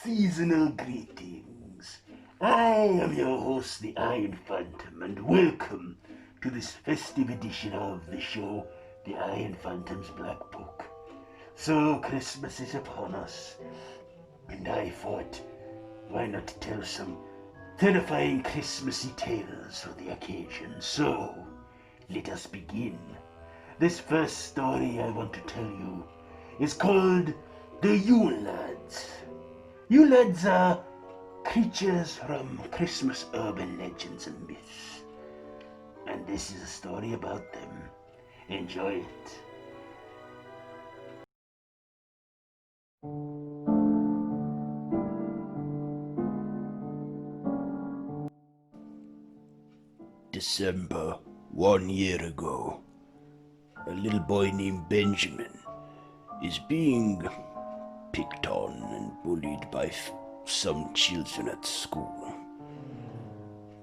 Seasonal greetings. I am your host, the Iron Phantom, and welcome to this festive edition of the show, The Iron Phantom's Black Book. So, Christmas is upon us, and I thought, why not tell some terrifying Christmassy tales for the occasion? So, let us begin. This first story I want to tell you is called The Yule Lads. Yule Lads are creatures from Christmas urban legends and myths. And this is a story about them. Enjoy it. December, 1 year ago. A little boy named Benjamin is being picked on and bullied by some children at school.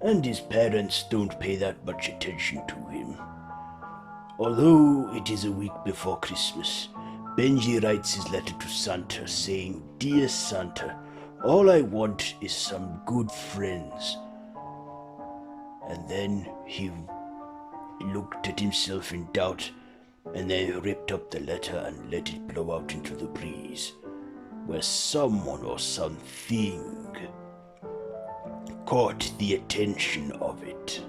And his parents don't pay that much attention to him. Although it is a week before Christmas, Benji writes his letter to Santa saying, "Dear Santa, all I want is some good friends." And then he looked at himself in doubt and then ripped up the letter and let it blow out into the breeze, where someone or something caught the attention of it.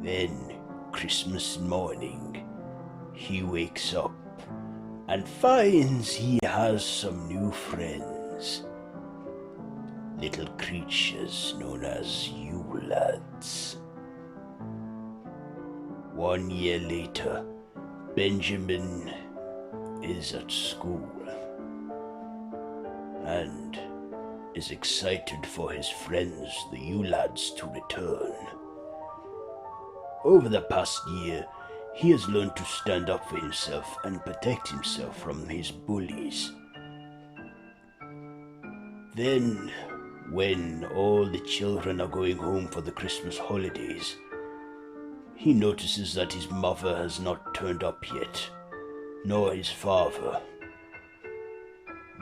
Then, Christmas morning, he wakes up and finds he has some new friends. Little creatures known as Yule Lads. 1 year later, Benjamin is at school and is excited for his friends, the Yule Lads, to return. Over the past year, he has learned to stand up for himself and protect himself from his bullies. Then, when all the children are going home for the Christmas holidays, he notices that his mother has not turned up yet, nor his father.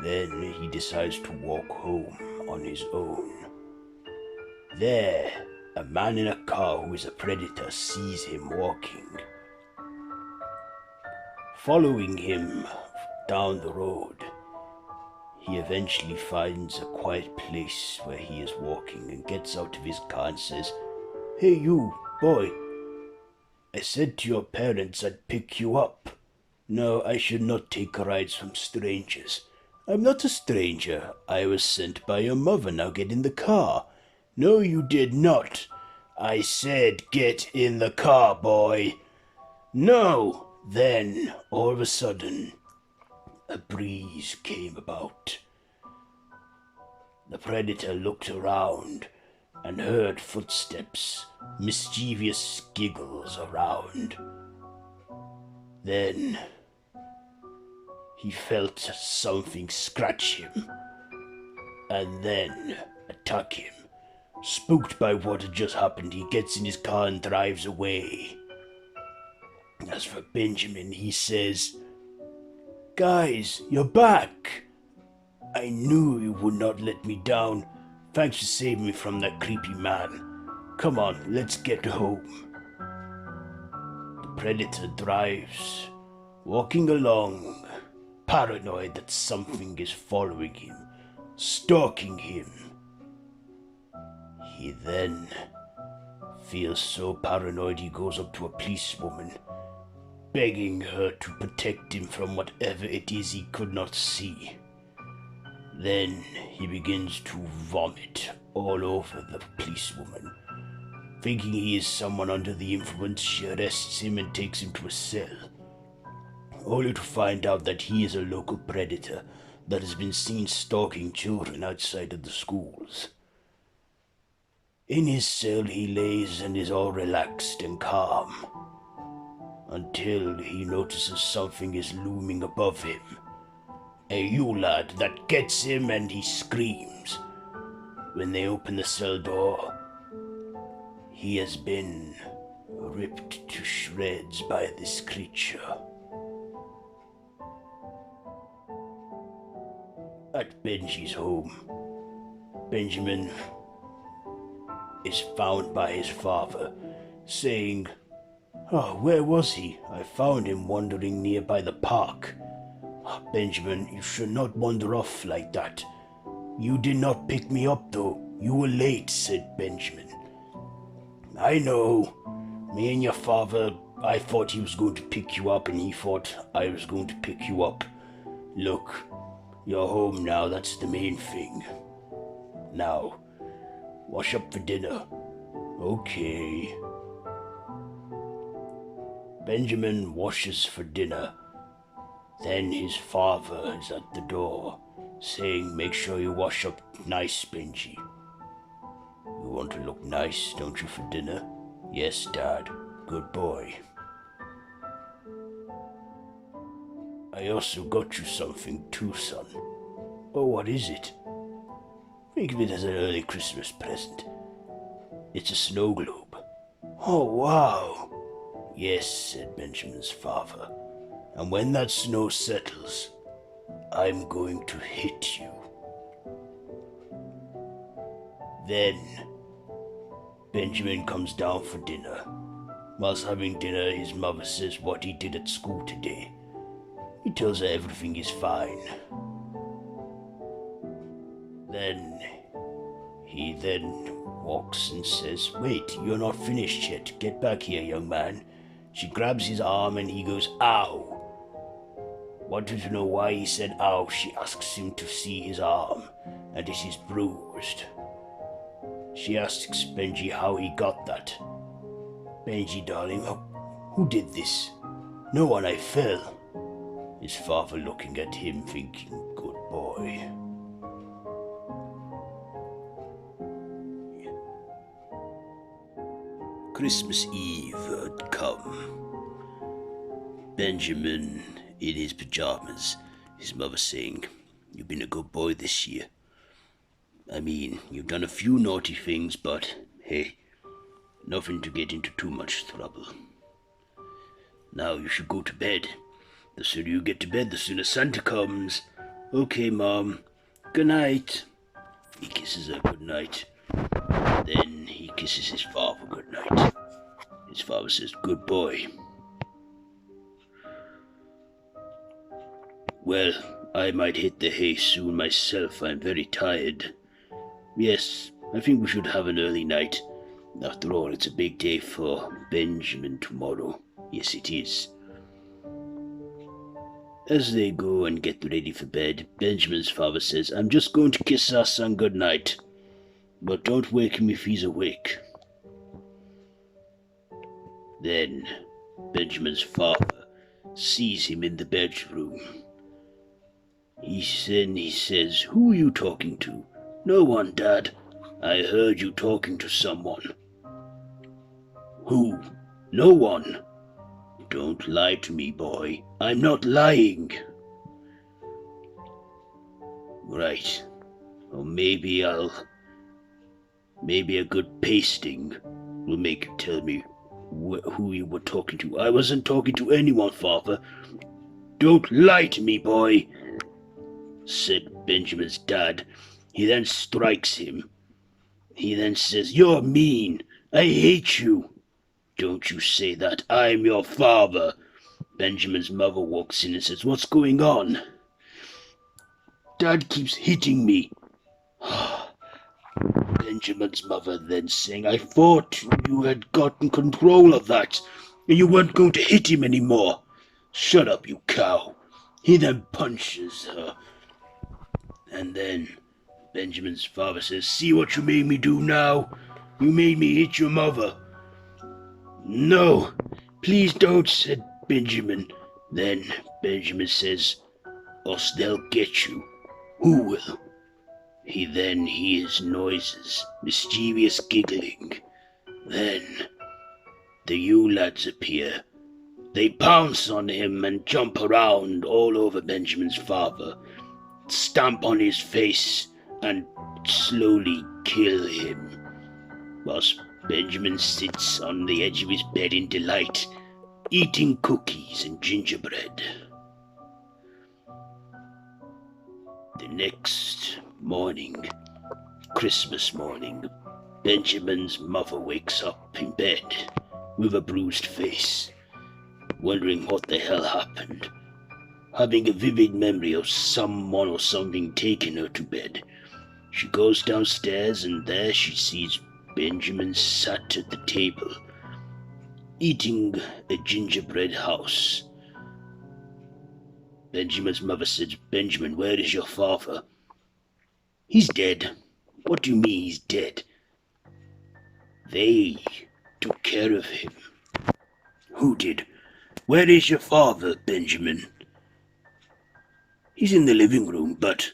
Then he decides to walk home on his own. There, a man in a car who is a predator sees him walking. Following him down the road, he eventually finds a quiet place where he is walking and gets out of his car and says, "Hey you, boy, I said to your parents I'd pick you up. No, I should not take rides from strangers. I'm not a stranger. I was sent by your mother. Now get in the car." "No, you did not. I said get in the car, boy." "No." Then, all of a sudden, a breeze came about. The predator looked around and heard footsteps, mischievous giggles around. Then he felt something scratch him and then attack him. Spooked by what had just happened, he gets in his car and drives away. As for Benjamin, he says, "Guys, you're back. I knew you would not let me down. Thanks for saving me from that creepy man. Come on, let's get home." The predator drives, walking along, paranoid that something is following him, stalking him. He then feels so paranoid he goes up to a policewoman, begging her to protect him from whatever it is he could not see. Then he begins to vomit all over the policewoman. Thinking he is someone under the influence, she arrests him and takes him to a cell, only to find out that he is a local predator that has been seen stalking children outside of the schools. In his cell he lays and is all relaxed and calm, until he notices something is looming above him. A Yule Lad that gets him and he screams. When they open the cell door, he has been ripped to shreds by this creature. At Benji's home, Benjamin is found by his father, saying, "Oh, where was he? I found him wandering nearby the park." "Benjamin, you should not wander off like that. You did not pick me up, though. You were late," said Benjamin. "I know. Me and your father, I thought he was going to pick you up, and he thought I was going to pick you up. Look, you're home now, that's the main thing. Now, wash up for dinner." "Okay." Benjamin washes for dinner. Then his father is at the door, saying, "Make sure you wash up nice, Benji. You want to look nice, don't you, for dinner?" "Yes, Dad. Good boy." "I also got you something too, son." "Oh, what is it?" "Think of it as an early Christmas present. It's a snow globe." "Oh, wow." "Yes," said Benjamin's father. "And when that snow settles, I'm going to hit you." Then Benjamin comes down for dinner. Whilst having dinner, his mother says what he did at school today. He tells her everything is fine. He walks and says, "Wait, you're not finished yet. Get back here, young man." She grabs his arm and he goes, "Ow." Wanting to know why he said ow, she asks him to see his arm, and it is bruised. She asks Benji how he got that. "Benji, darling, who did this?" "No one, I fell." His father looking at him thinking, "Good boy." Christmas Eve had come. Benjamin in his pajamas, his mother saying, "You've been a good boy this year. I mean, you've done a few naughty things, but hey, nothing to get into too much trouble. Now you should go to bed. The sooner you get to bed, the sooner Santa comes." "Okay, Mom. Good night." He kisses her good night. Then he kisses his father good night. His father says, "Good boy." "Well, I might hit the hay soon myself. I'm very tired. Yes, I think we should have an early night. After all, it's a big day for Benjamin tomorrow." "Yes, it is." As they go and get ready for bed, Benjamin's father says, "I'm just going to kiss our son good night, but don't wake him if he's awake." Then Benjamin's father sees him in the bedroom. He says, "Who are you talking to?" "No one, Dad. I heard you talking to someone." "Who?" "No one." "Don't lie to me, boy." "I'm not lying." "Right. Well, maybe a good pasting will make you tell me who you were talking to." "I wasn't talking to anyone, Father." "Don't lie to me, boy," said Benjamin's dad. He then strikes him. He then says, "You're mean. I hate you." "Don't you say that. I'm your father." Benjamin's mother walks in and says, "What's going on?" "Dad keeps hitting me." Benjamin's mother then saying, "I thought you had gotten control of that, and you weren't going to hit him anymore." "Shut up, you cow." He then punches her. And then Benjamin's father says, "See what you made me do now? You made me hit your mother." "No, please don't," said Benjamin. Then Benjamin says, "Us they'll get you." "Who will?" He then hears noises, mischievous giggling. Then the Yule Lads appear. They pounce on him and jump around all over Benjamin's father, stamp on his face, and slowly kill him, whilst Benjamin sits on the edge of his bed in delight, eating cookies and gingerbread. The next morning, Christmas morning, Benjamin's mother wakes up in bed with a bruised face, wondering what the hell happened, having a vivid memory of someone or something taking her to bed. She goes downstairs and there she sees Benjamin sat at the table, eating a gingerbread house. Benjamin's mother says, "Benjamin, where is your father?" "He's dead." "What do you mean he's dead?" "They took care of him." "Who did? Where is your father, Benjamin?" "He's in the living room, but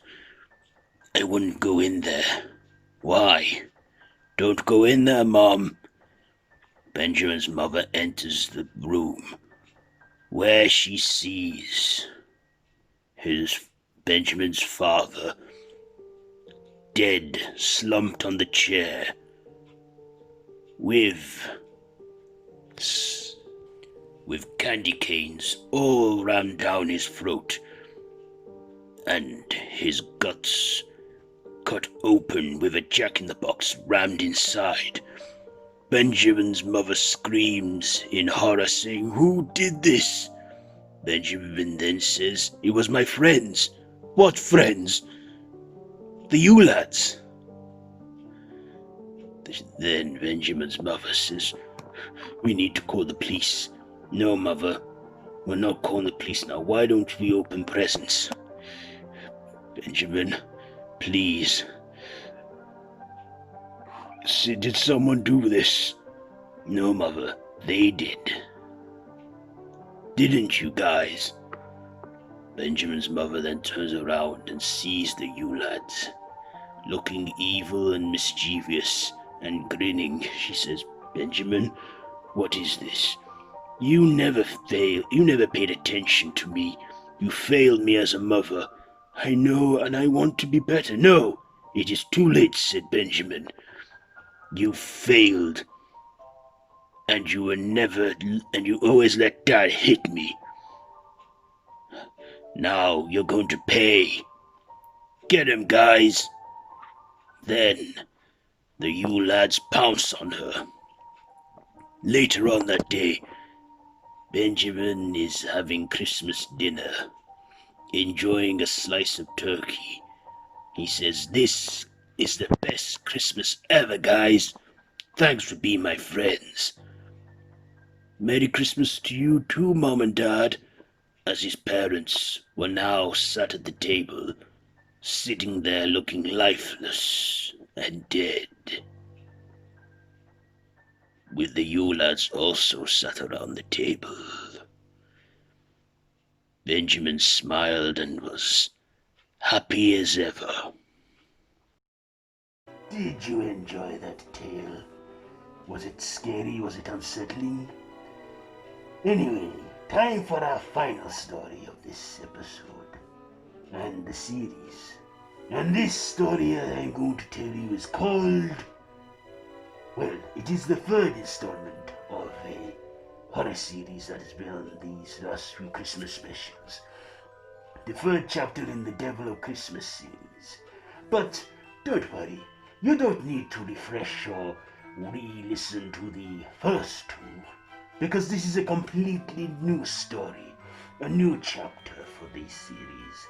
I wouldn't go in there." "Why?" "Don't go in there, Mom." Benjamin's mother enters the room, where she sees Benjamin's father dead, slumped on the chair, with candy canes all rammed down his throat, and his guts cut open with a jack-in-the-box rammed inside. Benjamin's mother screams in horror, saying, "Who did this?" Benjamin then says, "It was my friends." "What friends?" "The Yule Lads." Then Benjamin's mother says, "We need to call the police." "No, Mother, we're not calling the police now. Why don't we open presents?" "Benjamin, please." "Did someone do this?" "No, Mother, they did." "Didn't you guys?" Benjamin's mother then turns around and sees the Yule Lads, looking evil and mischievous and grinning. She says, "Benjamin, what is this? You never paid attention to me. You failed me as a mother. I know, and I want to be better." "No, it is too late," said Benjamin. "You failed, and you always let Dad hit me. Now you're going to pay. Get him, guys." Then the Yule Lads pounce on her. Later on that day, Benjamin is having Christmas dinner, enjoying a slice of turkey. He says, "This is the best Christmas ever, guys. Thanks for being my friends." "Merry Christmas to you too, Mom and Dad," as his parents were now sat at the table, sitting there looking lifeless and dead, with the Yule Lads also sat around the table. Benjamin smiled and was happy as ever. Did you enjoy that tale? Was it scary? Was it unsettling? Anyway, time for our final story of this episode and the series. And this story I'm going to tell you is called... well, it is the third installment of a horror series that has been on these last few Christmas specials. The third chapter in the Devil of Christmas series. But don't worry, you don't need to refresh or re-listen to the first two, because this is a completely new story, a new chapter for this series.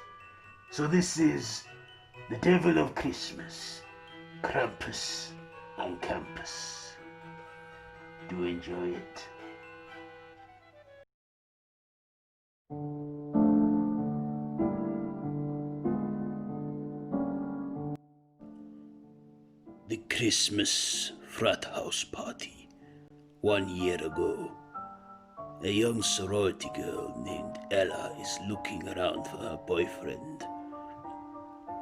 So this is The Devil of Christmas, Krampus on Campus. Do enjoy it. The Christmas frat house party. 1 year ago, a young sorority girl named Ella is looking around for her boyfriend.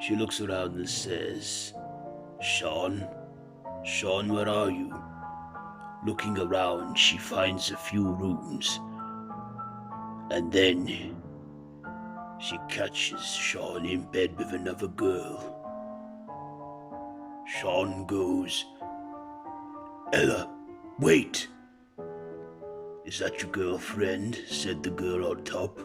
She looks around and says, Sean, where are you?" Looking around, she finds a few rooms, and then she catches Sean in bed with another girl. Sean goes, "Ella, wait!" "Is that your girlfriend?" said the girl on top.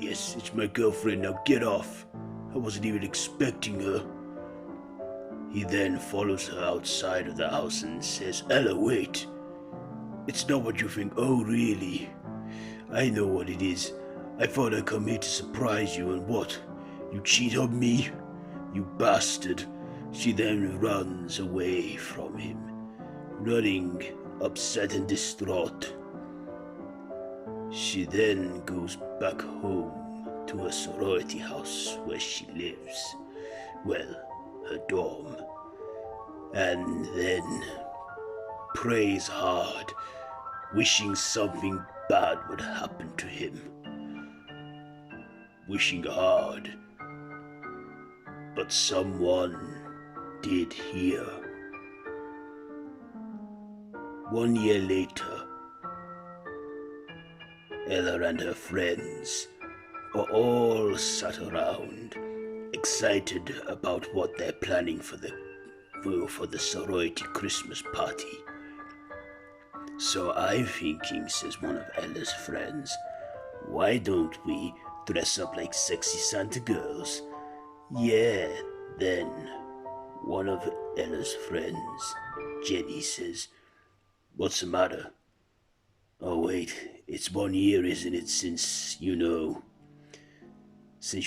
Yes, it's my girlfriend, now get off. I wasn't even expecting her. He then follows her outside of the house and says, Ella, wait. It's not what you think. Oh, really? I know what it is. I thought I'd come here to surprise you, and what? You cheat on me? You bastard. She then runs away from him, running, upset and distraught. She then goes back home to her sorority house where she lives. Well, her dorm. And then prays hard, wishing something bad would happen to him. Wishing hard, but someone did hear. 1 year later, Ella and her friends are all sat around, excited about what they're planning for the sorority Christmas party. So I'm thinking, says one of Ella's friends, why don't we dress up like sexy Santa girls? Yeah, then one of Ella's friends, Jenny, says, what's the matter? Oh wait, it's 1 year, isn't it, since you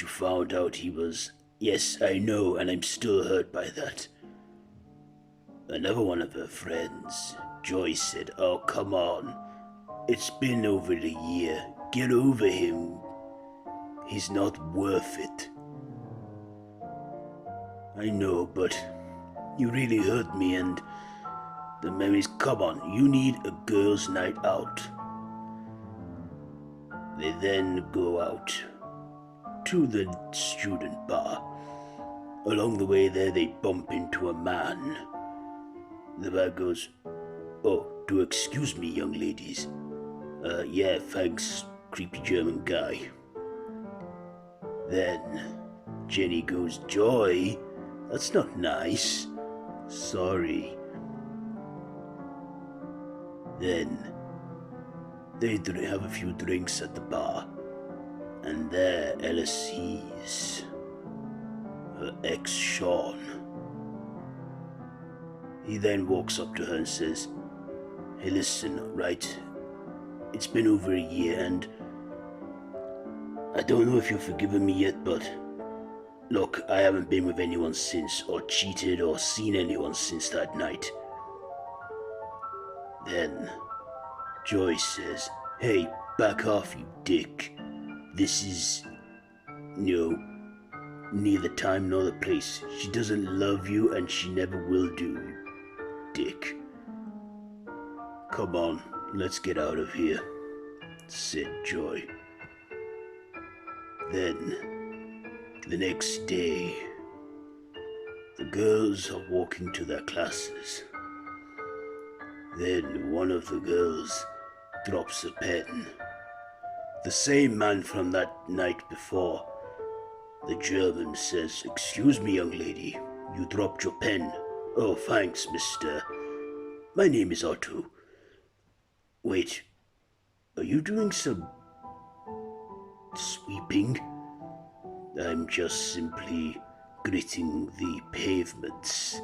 found out he was... Yes, I know, and I'm still hurt by that. Another one of her friends, Joyce, said, oh, come on. It's been over a year. Get over him. He's not worth it. I know, but you really hurt me, and the memories... Come on, you need a girls' night out. They then go out to the student bar. Along the way there, they bump into a man. The man goes, oh, do excuse me, young ladies. Yeah, thanks, creepy German guy. Then Jenny goes, Joy, that's not nice. Sorry. Then they have a few drinks at the bar, and there Ella sees her ex Sean. He then walks up to her and says, hey, listen, right, it's been over a year, and I don't know if you've forgiven me yet, but look, I haven't been with anyone since, or cheated, or seen anyone since that night. Then Joyce says, hey, back off, you dick. This is, neither time nor the place. She doesn't love you, and she never will do, dick. Come on, let's get out of here, said Joy. Then, the next day, the girls are walking to their classes. Then one of the girls drops a pen. The same man from that night before. The German says, excuse me, young lady, you dropped your pen. Oh, thanks, mister. My name is Otto. Wait, are you doing some sweeping? I'm just simply gritting the pavements.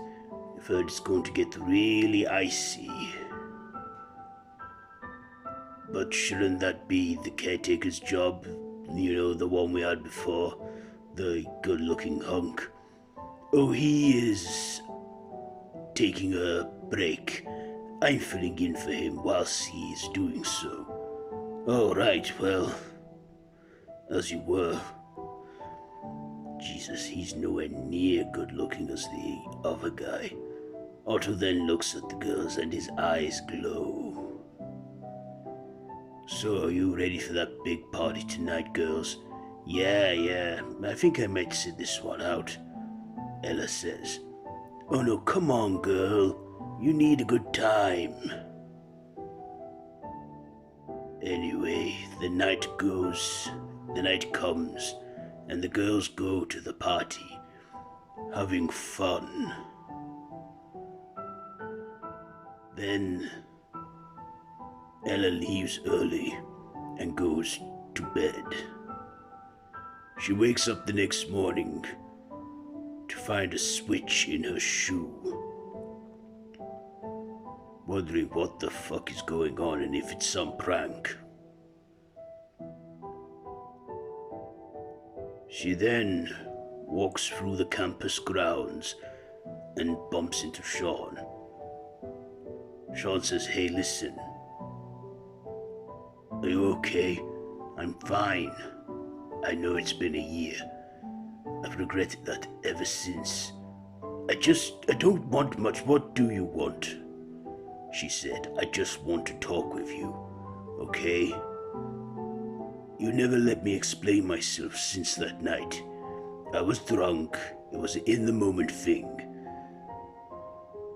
I've heard it's going to get really icy. But shouldn't that be the caretaker's job? The one we had before, the good-looking hunk. Oh, he is taking a break. I'm filling in for him whilst he is doing so. Oh, right, well, as you were. Jesus, he's nowhere near good-looking as the other guy. Otto then looks at the girls and his eyes glow. So, are you ready for that big party tonight, girls? Yeah, I think I might sit this one out, Ella says. Oh no, come on, girl. You need a good time. Anyway, the night comes, and the girls go to the party, having fun. Then Ella leaves early and goes to bed. She wakes up the next morning to find a switch in her shoe. Wondering what the fuck is going on and if it's some prank. She then walks through the campus grounds and bumps into Sean. Sean says, "Hey, listen. Are you okay?" "I'm fine. I know it's been a year. I've regretted that ever since. I don't want much. What do you want?" She said, "I just want to talk with you, okay? You never let me explain myself since that night. I was drunk. It was an in-the-moment thing."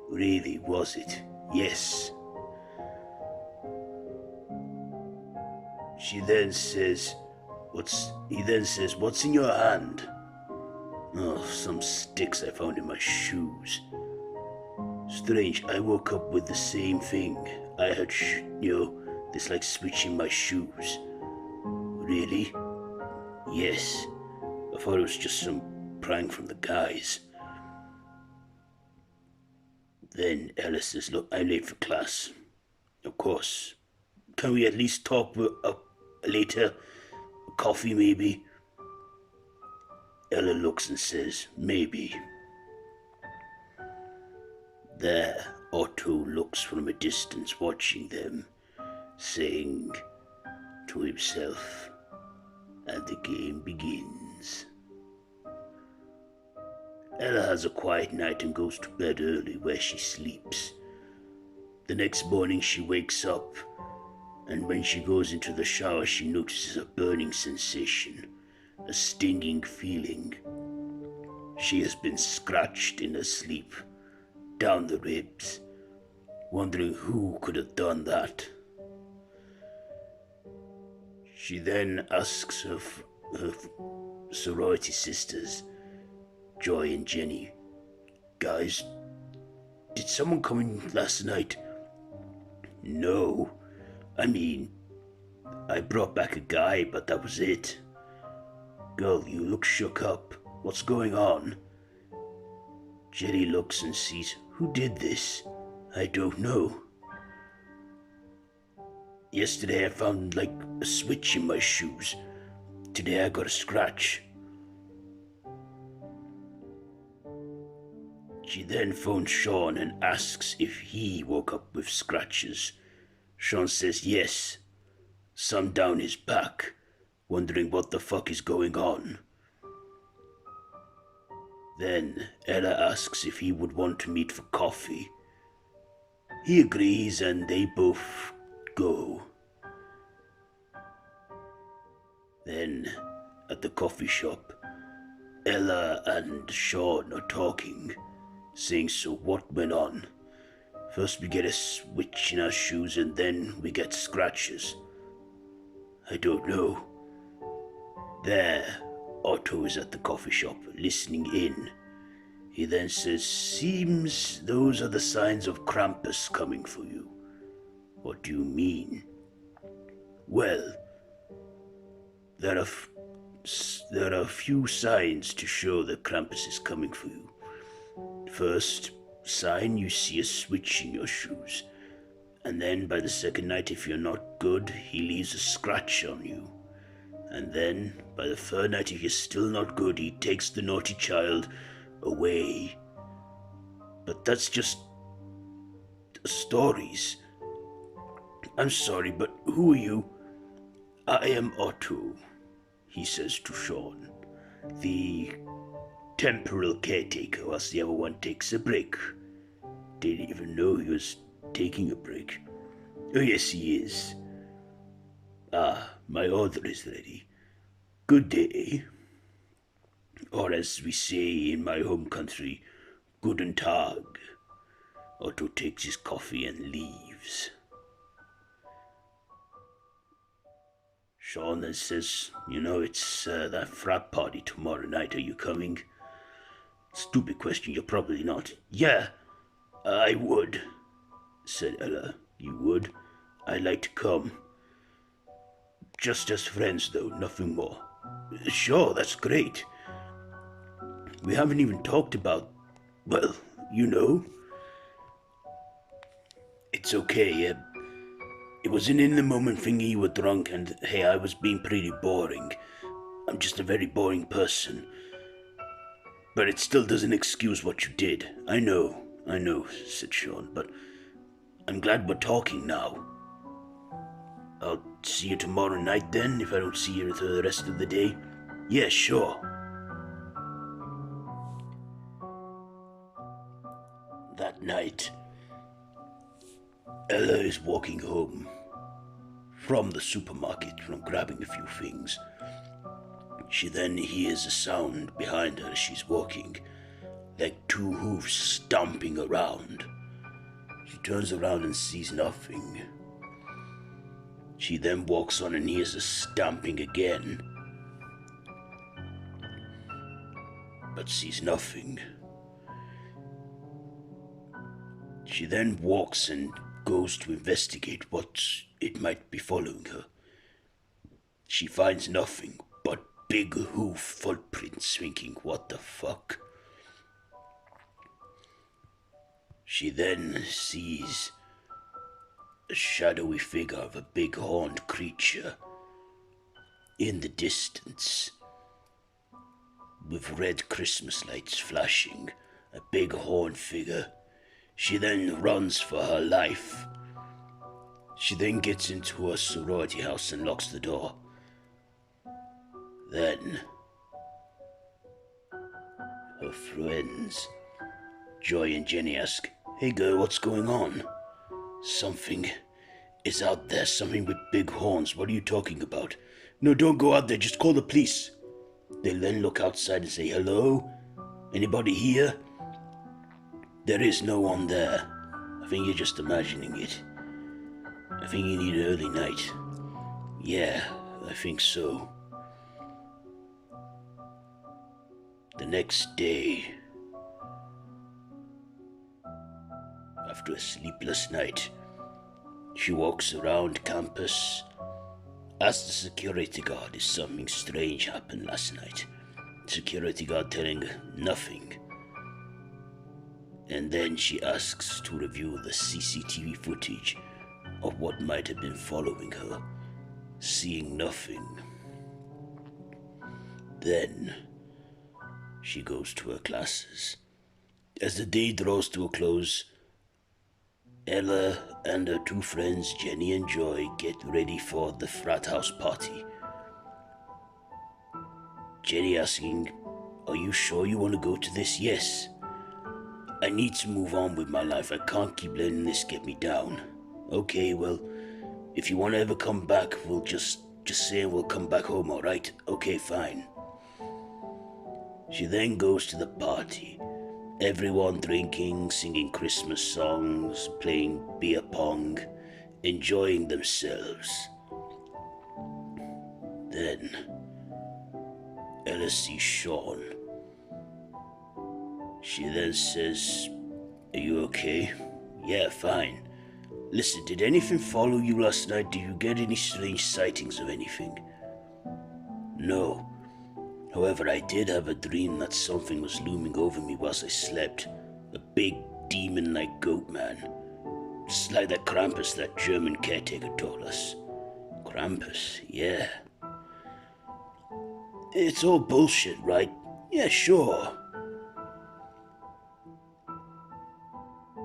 "Really, was it?" "Yes." He then says, "What's in your hand?" "Oh, some sticks I found in my shoes." "Strange, I woke up with the same thing. I had, this like switch in my shoes." "Really?" "Yes. I thought it was just some prank from the guys." Then Ella says, "Look, I'm late for class." "Of course. Can we at least talk later? Coffee, maybe?" Ella looks and says, "Maybe." There, Otto looks from a distance, watching them, saying to himself, and the game begins. Ella has a quiet night and goes to bed early, where she sleeps. The next morning she wakes up, and when she goes into the shower she notices a burning sensation, a stinging feeling. She has been scratched in her sleep, down the ribs, wondering who could have done that. She then asks her sorority sisters, Joy and Jenny, "Guys, did someone come in last night?" "No. I brought back a guy, but that was it." "Girl, you look shook up. What's going on?" Jenny looks and sees, "Who did this?" "I don't know. Yesterday I found like a switch in my shoes. Today I got a scratch." She then phones Sean and asks if he woke up with scratches. Sean says yes, some down his back, wondering what the fuck is going on. Then Ella asks if he would want to meet for coffee. He agrees and they both go. Then, at the coffee shop, Ella and Sean are talking, saying, "So what went on? First we get a switch in our shoes and then we get scratches." "I don't know." There, Otto is at the coffee shop, listening in. He then says, "Seems those are the signs of Krampus coming for you." "What do you mean?" "Well, there are a few signs to show that Krampus is coming for you. First sign, you see a switch in your shoes. And then by the second night, if you're not good, he leaves a scratch on you. And then by the third night, if you're still not good, he takes the naughty child away. But that's just stories. I'm sorry, but who are you?" "I am Otto," he says to Sean, "the temporal caretaker whilst the other one takes a break." Didn't even know he was taking a break. "Oh yes, he is. Ah, my order is ready. Good day." Or as we say in my home country, "Guten Tag." Otto takes his coffee and leaves. Sean then says, "It's that frat party tomorrow night. Are you coming?" "Stupid question, you're probably not." "Yeah, I would," said Ella. "You would? I'd like to come. Just as friends, though, nothing more." Sure, that's great. We haven't even talked about, well, you know. It's okay, it was an in-the-moment thing. You were drunk, and hey, I was being pretty boring. I'm just a very boring person. But it still doesn't excuse what you did. I know, said Sean, but I'm glad we're talking now. I'll see you tomorrow night then, if I don't see you for the rest of the day. Yeah, sure. That night, Ella is walking home from the supermarket from grabbing a few things. She then hears a sound behind her as she's walking, like two hooves stomping around. She turns around and sees nothing. She then walks on and hears a stamping again, but sees nothing. She then walks and goes to investigate what it might be following her. She finds nothing but big hoof footprints, thinking, what the fuck? She then sees a shadowy figure of a big horned creature in the distance, with red Christmas lights flashing, a big horned figure. She then runs for her life. She then gets into her sorority house and locks the door. Then her friends, Joy and Jenny, ask, "Hey girl, what's going on?" "Something is out there, something with big horns. What are you talking about?" "No, don't go out there, just call the police." They'll then look outside and say, "Hello? Anybody here?" There is no one there. I think you're just imagining it. I think you need an early night. Yeah, I think so. The next day, after a sleepless night, she walks around campus, asks the security guard if something strange happened last night. Security guard telling her nothing. And then she asks to review the CCTV footage of what might have been following her, seeing nothing. Then she goes to her classes. As the day draws to a close, Ella and her two friends, Jenny and Joy, get ready for the frat house party. Jenny asking, "Are you sure you want to go to this?" "Yes. I need to move on with my life. I can't keep letting this get me down." "Okay, well, if you want to ever come back, we'll just say we'll come back home, alright?" "Okay, fine." She then goes to the party. Everyone drinking, singing Christmas songs, playing beer pong, enjoying themselves. Then Ella sees Sean. She then says, "Are you okay?" "Yeah, fine. Listen, did anything follow you last night? Did you get any strange sightings of anything?" "No. However, I did have a dream that something was looming over me whilst I slept. A big demon-like goat man. Just like that Krampus that German caretaker told us." "Krampus, yeah. It's all bullshit, right?" "Yeah, sure."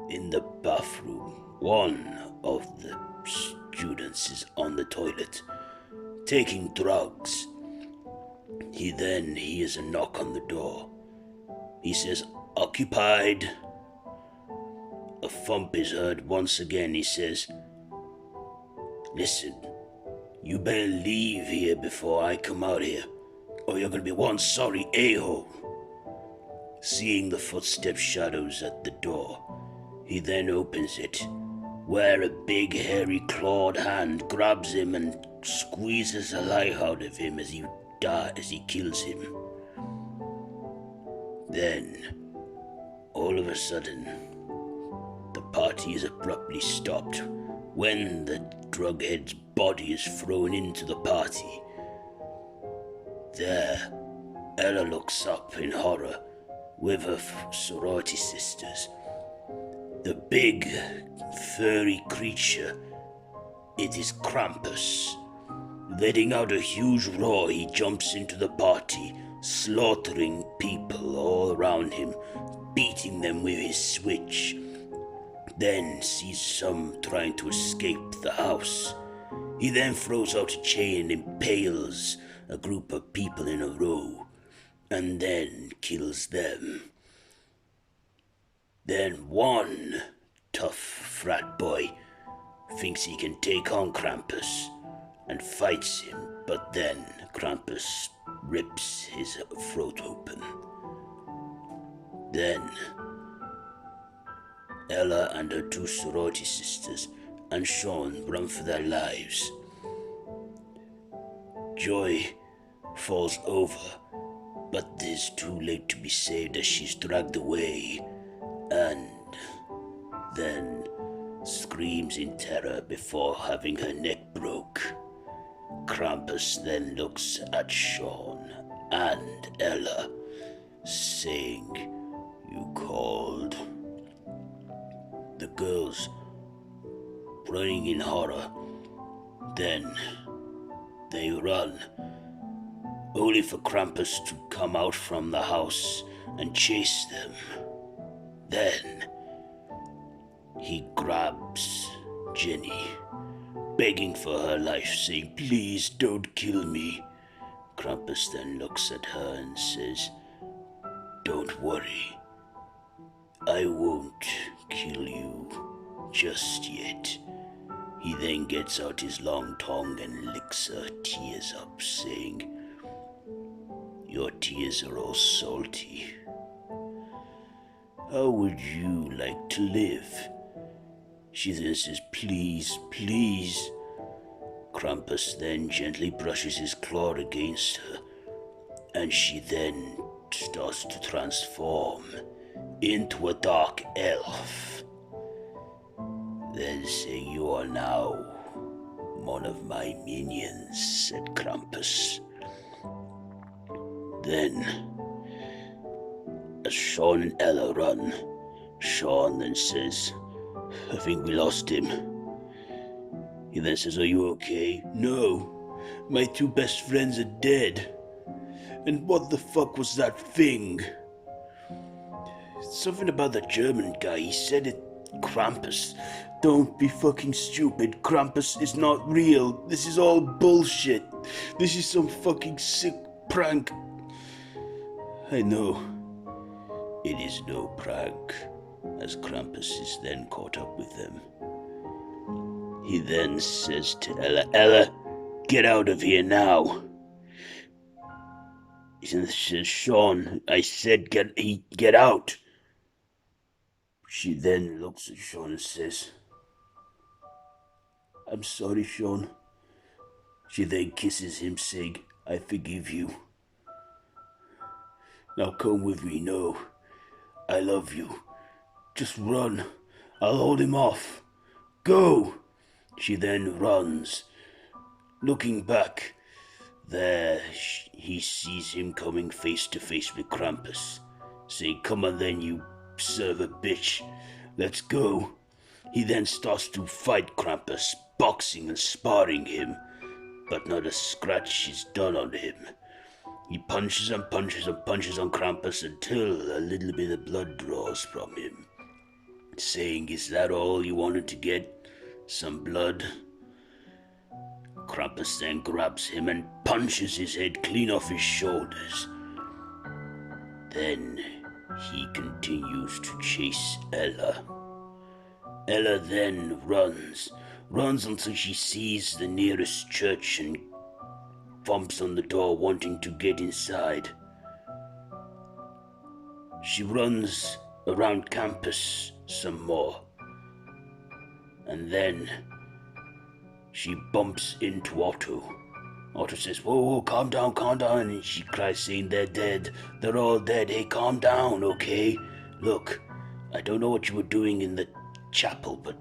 In the bathroom, one of the students is on the toilet, taking drugs. He then hears a knock on the door. He says, "Occupied." A thump is heard once again. He says, "Listen, you better leave here before I come out here, or you're gonna be one sorry a-hole." Seeing the footstep shadows at the door, he then opens it, where a big hairy clawed hand grabs him and squeezes the life out of him as he kills him. Then, all of a sudden, the party is abruptly stopped when the drughead's body is thrown into the party. There, Ella looks up in horror with her sorority sisters. The big, furry creature, it is Krampus. Letting out a huge roar, he jumps into the party, slaughtering people all around him, beating them with his switch. Then sees some trying to escape the house. He then throws out a chain and impales a group of people in a row, and then kills them. Then one tough frat boy thinks he can take on Krampus and fights him, but then Krampus rips his throat open. Then Ella and her two sorority sisters and Sean run for their lives. Joy falls over, but it is too late to be saved as she's dragged away, and then screams in terror before having her neck broke. Krampus then looks at Sean and Ella, saying, "You called." The girls, running in horror, then they run, only for Krampus to come out from the house and chase them. Then he grabs Jenny, begging for her life, saying, "Please don't kill me." Krampus then looks at her and says, "Don't worry, I won't kill you just yet." He then gets out his long tongue and licks her tears up, saying, "Your tears are all salty. How would you like to live?" She then says, "Please, please." Krampus then gently brushes his claw against her, and she then starts to transform into a dark elf. Then saying, "You are now one of my minions," said Krampus. Then, as Sean and Ella run, Sean then says, "I think we lost him." He then says, "Are you okay?" "No, my two best friends are dead." "And what the fuck was that thing?" "Something about the German guy, he said it, Krampus." "Don't be fucking stupid, Krampus is not real. This is all bullshit. This is some fucking sick prank." "I know. It is no prank," as Krampus is then caught up with them. He then says to Ella, "Ella, get out of here now." He says, "Sean, I said get out." She then looks at Sean and says, "I'm sorry, Sean." She then kisses him, saying, "I forgive you. Now come with me. No, I love you. Just run. I'll hold him off. Go." She then runs. Looking back, there he sees him coming face to face with Krampus, saying, "Come on then, you son of a bitch. Let's go." He then starts to fight Krampus, boxing and sparring him, but not a scratch is done on him. He punches and punches and punches on Krampus until a little bit of blood draws from him, saying, "Is that all you wanted to get? Some blood?" Krampus then grabs him and punches his head clean off his shoulders. Then he continues to chase Ella. Ella then runs until she sees the nearest church and thumps on the door, wanting to get inside. She runs around campus some more, and then she bumps into Otto. Otto says, whoa, calm down, and she cries, saying, "They're dead, they're all dead, hey, calm down, okay? Look, I don't know what you were doing in the chapel, but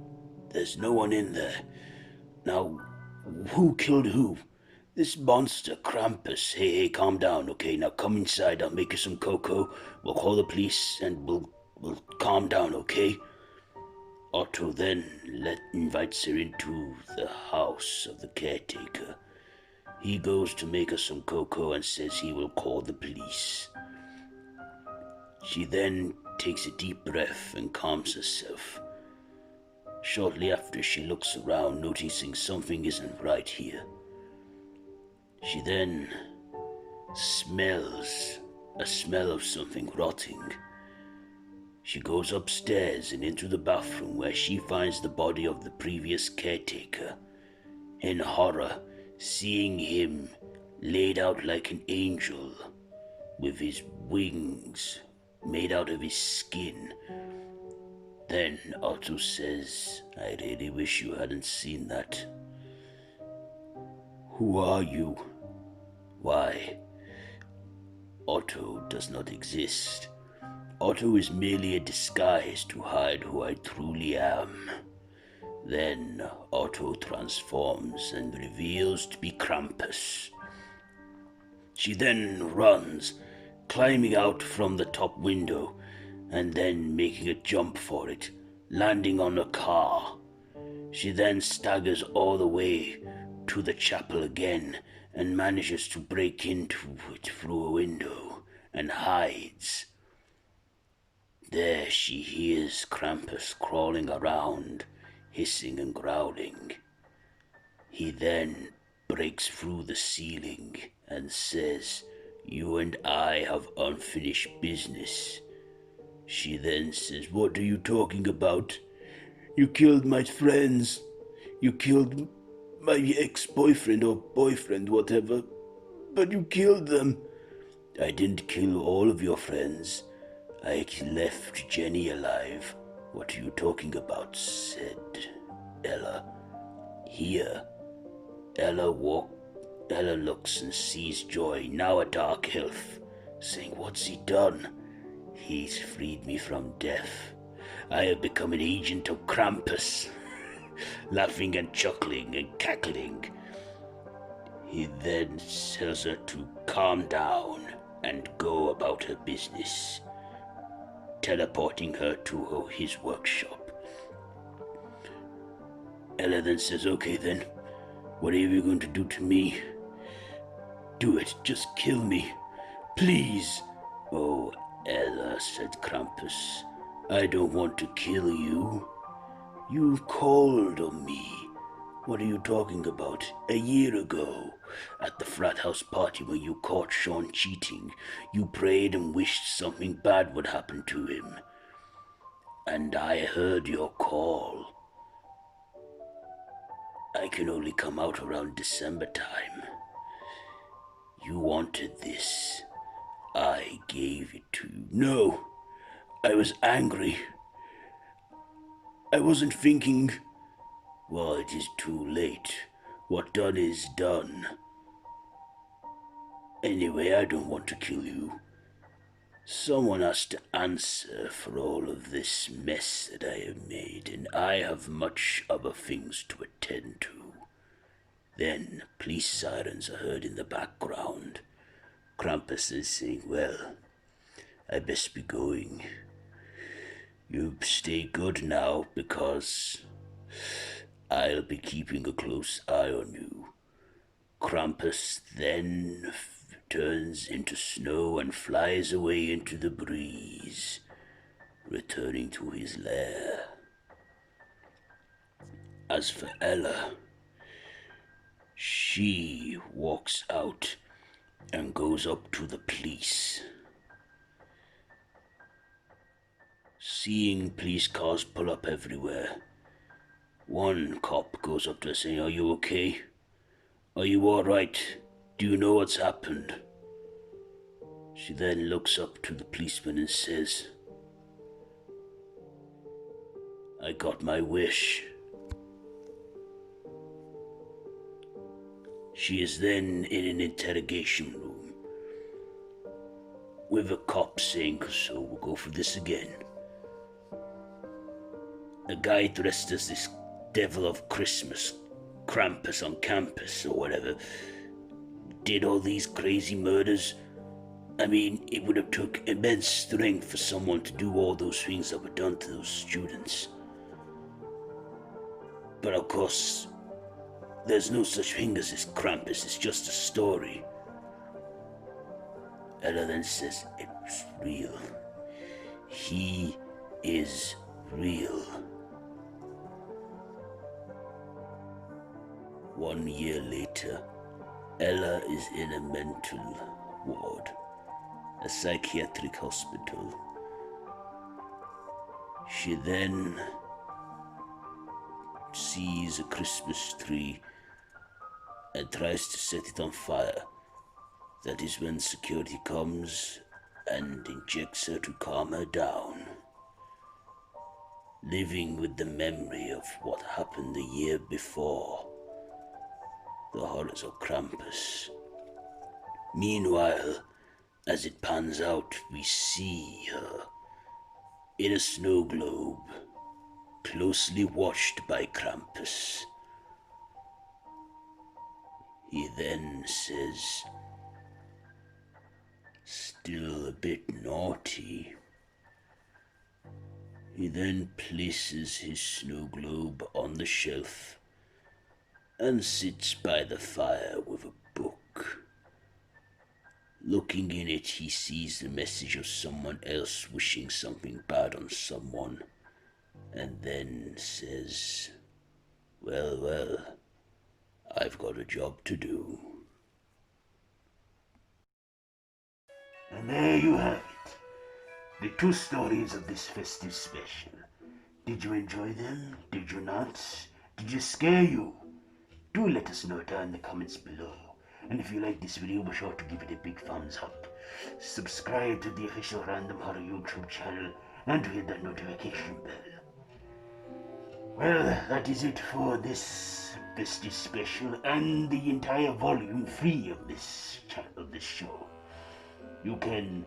there's no one in there. Now, who killed who? This monster, Krampus. Hey, calm down, okay? Now come inside. I'll make you some cocoa. We'll call the police and we'll calm down, okay? Otto then invites her into the house of the caretaker. He goes to make her some cocoa and says he will call the police. She then takes a deep breath and calms herself. Shortly after, she looks around, noticing something isn't right here. She then smells a smell of something rotting. She goes upstairs and into the bathroom, where she finds the body of the previous caretaker. In horror, seeing him laid out like an angel, with his wings made out of his skin. Then Otto says, I really wish you hadn't seen that. Who are you? Why? Otto does not exist. Otto is merely a disguise to hide who I truly am. Then Otto transforms and reveals to be Krampus. She then runs, climbing out from the top window and then making a jump for it, landing on a car. She then staggers all the way to the chapel again and manages to break into it through a window and hides. There she hears Krampus crawling around, hissing and growling. He then breaks through the ceiling and says, You and I have unfinished business. She then says, What are you talking about? You killed my friends. You killed my ex-boyfriend or boyfriend, whatever. But you killed them. I didn't kill all of your friends. I left Jenny alive. What are you talking about? Said Ella. Here. Ella looks and sees Joy, now a dark elf, saying, What's he done? He's freed me from death. I have become an agent of Krampus. Laughing and chuckling and cackling. He then tells her to calm down and go about her business, teleporting her to his workshop. Ella then says, Okay then, whatever you're going to do to me, do it, just kill me, please. Oh, Ella, said Krampus, I don't want to kill you. You called on me. What are you talking about? A year ago, at the frat house party when you caught Sean cheating, you prayed and wished something bad would happen to him. And I heard your call. I can only come out around December time. You wanted this. I gave it to you. No, I was angry. I wasn't thinking. Well, it is too late. What done is done. Anyway, I don't want to kill you. Someone has to answer for all of this mess that I have made, and I have much other things to attend to. Then police sirens are heard in the background. Krampus is saying, Well, I best be going. You stay good now, because I'll be keeping a close eye on you. Krampus then turns into snow and flies away into the breeze, returning to his lair. As for Ella, she walks out and goes up to the police. Seeing police cars pull up everywhere, one cop goes up to her saying, Are you okay? Are you alright? Do you know what's happened? She then looks up to the policeman and says, I got my wish. She is then in an interrogation room with a cop saying, So we'll go for this again. A guy dressed as this devil of Christmas, Krampus on campus or whatever, did all these crazy murders. I mean, it would have took immense strength for someone to do all those things that were done to those students. But of course, there's no such thing as this Krampus, it's just a story. Ella then says, it's real. He is real. 1 year later, Ella is in a mental ward, a psychiatric hospital. She then sees a Christmas tree and tries to set it on fire. That is when security comes and injects her to calm her down. Living with the memory of what happened the year before. The horrors of Krampus. Meanwhile, as it pans out, we see her in a snow globe, closely watched by Krampus. He then says, still a bit naughty. He then places his snow globe on the shelf and sits by the fire with a book. Looking in it, he sees the message of someone else wishing something bad on someone, and then says, well, I've got a job to do. And there you have it. The 2 stories of this festive special. Did you enjoy them? Did you not? Did it scare you? Do let us know down in the comments below. And if you like this video, be sure to give it a big thumbs up. Subscribe to the official Random Horror YouTube channel and hit that notification bell. Well, that is it for this festive special and the entire volume 3 of this show. You can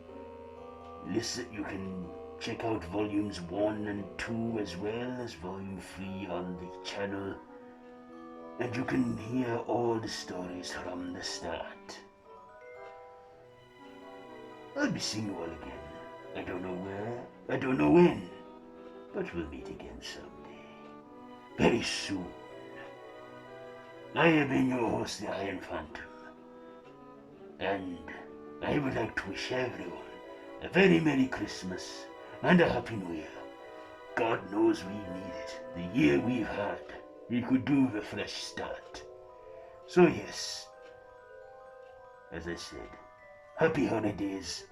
check out volumes 1 and 2 as well as volume 3 on the channel. And you can hear all the stories from the start. I'll be seeing you all again. I don't know where, I don't know when, but we'll meet again someday. Very soon. I have been your host, the Iron Phantom. And I would like to wish everyone a very Merry Christmas and a Happy New Year. God knows we need it. The year we've had, we could do with a fresh start. So yes, as I said, happy holidays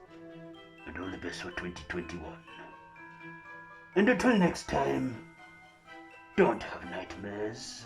and all the best for 2021. And until next time, don't have nightmares.